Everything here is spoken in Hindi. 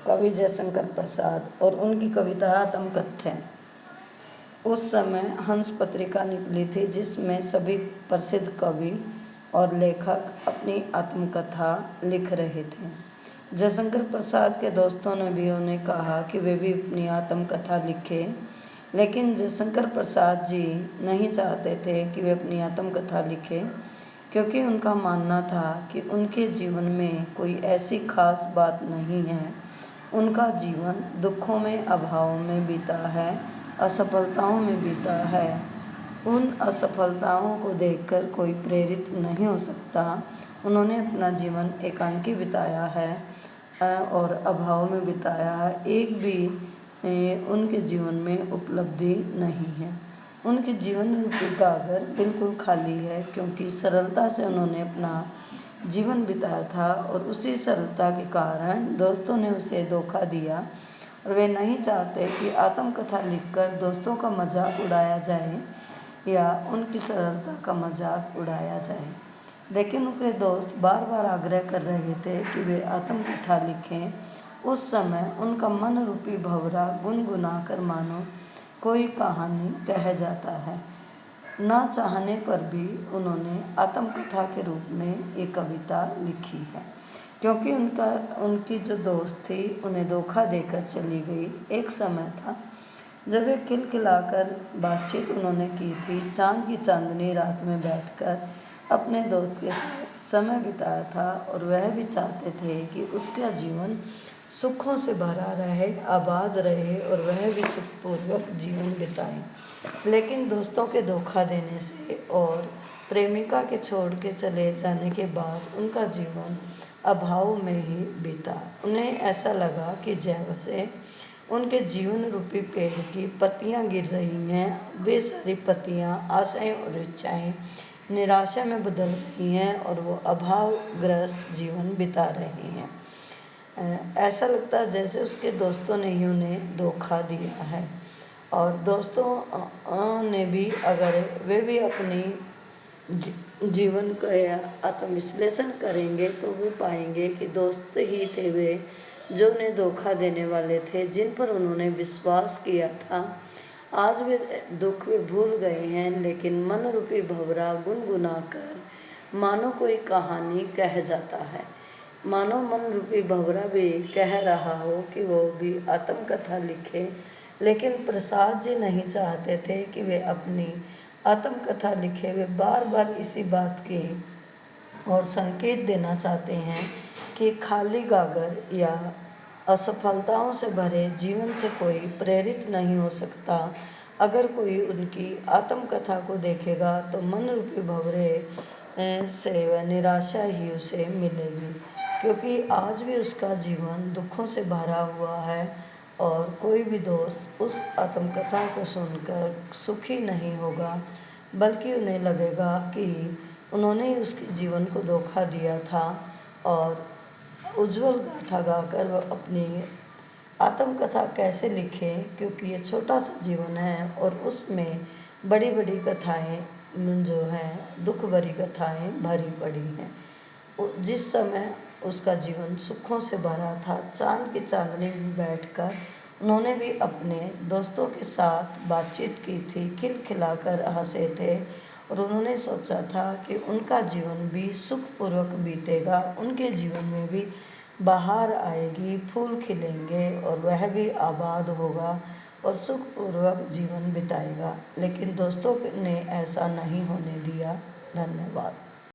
कवि जयशंकर प्रसाद और उनकी कविता आत्मकथ्य। उस समय हंस पत्रिका निकली थी जिसमें सभी प्रसिद्ध कवि और लेखक अपनी आत्मकथा लिख रहे थे। जयशंकर प्रसाद के दोस्तों ने भी उन्हें कहा कि वे भी अपनी आत्मकथा लिखें, लेकिन जयशंकर प्रसाद जी नहीं चाहते थे कि वे अपनी आत्मकथा लिखें, क्योंकि उनका मानना था कि उनके जीवन में कोई ऐसी खास बात नहीं है। उनका जीवन दुखों में, अभावों में बीता है, असफलताओं में बीता है। उन असफलताओं को देखकर कोई प्रेरित नहीं हो सकता। उन्होंने अपना जीवन एकांकी बिताया है और अभाव में बिताया है। एक भी उनके जीवन में उपलब्धि नहीं है। उनके जीवन रूपी कागर बिल्कुल खाली है, क्योंकि सरलता से उन्होंने अपना जीवन बिताया था और उसी सरलता के कारण दोस्तों ने उसे धोखा दिया और वे नहीं चाहते कि आत्मकथा लिखकर दोस्तों का मजाक उड़ाया जाए या उनकी सरलता का मजाक उड़ाया जाए। लेकिन उनके दोस्त बार बार आग्रह कर रहे थे कि वे आत्मकथा लिखें। उस समय उनका मन रूपी भंवरा गुनगुना कर मानो कोई कहानी कह जाता है। ना चाहने पर भी उन्होंने आत्मकथा के रूप में एक कविता लिखी है, क्योंकि उनकी जो दोस्त थी उन्हें धोखा देकर चली गई। एक समय था जब वे खिलखिलाकर बातचीत उन्होंने की थी, चांद की चांदनी रात में बैठकर अपने दोस्त के साथ समय बिताया था और वह भी चाहते थे कि उसका जीवन सुखों से भरा रहे, आबाद रहे और वह भी सुखपूर्वक जीवन बिताए। लेकिन दोस्तों के धोखा देने से और प्रेमिका के छोड़ के चले जाने के बाद उनका जीवन अभाव में ही बीता। उन्हें ऐसा लगा कि जैसे उनके जीवन रूपी पेड़ की पत्तियां गिर रही हैं। वे सारी पत्तियां आशाएं और इच्छाएं निराशा में बदल रही हैं और वो अभावग्रस्त जीवन बिता रहे हैं। ऐसा लगता है जैसे उसके दोस्तों ने ही उन्हें धोखा दिया है। और दोस्तों ने भी, अगर वे भी अपनी जीवन का आत्मविश्लेषण करेंगे तो वो पाएंगे कि दोस्त ही थे वे जो उन्हें धोखा देने वाले थे, जिन पर उन्होंने विश्वास किया था। आज वे दुख वे भूल गए हैं, लेकिन मन रूपी भंवरा गुनगुना कर मानो कोई कहानी कह जाता है। मानो मन रूपी भंवरा भी कह रहा हो कि वो भी आत्मकथा लिखे, लेकिन प्रसाद जी नहीं चाहते थे कि वे अपनी आत्मकथा लिखे। वे बार बार इसी बात की और संकेत देना चाहते हैं कि खाली गागर या असफलताओं से भरे जीवन से कोई प्रेरित नहीं हो सकता। अगर कोई उनकी आत्मकथा को देखेगा तो मन रूपी भंवरे से वह निराशा ही उसे मिलेगी, क्योंकि आज भी उसका जीवन दुखों से भरा हुआ है और कोई भी दोस्त उस आत्मकथा को सुनकर सुखी नहीं होगा, बल्कि उन्हें लगेगा कि उन्होंने ही उसके जीवन को धोखा दिया था। और उज्जवल गाथा गाकर वह अपनी आत्मकथा कैसे लिखें, क्योंकि ये छोटा सा जीवन है और उसमें बड़ी बड़ी कथाएं जो हैं, दुख भरी कथाएं भरी पड़ी हैं। जिस समय उसका जीवन सुखों से भरा था, चांद की चांदनी में बैठकर उन्होंने भी अपने दोस्तों के साथ बातचीत की थी, खिलखिलाकर हंसे थे और उन्होंने सोचा था कि उनका जीवन भी सुखपूर्वक बीतेगा, उनके जीवन में भी बाहर आएगी, फूल खिलेंगे और वह भी आबाद होगा और सुखपूर्वक जीवन बिताएगा। लेकिन दोस्तों ने ऐसा नहीं होने दिया। धन्यवाद।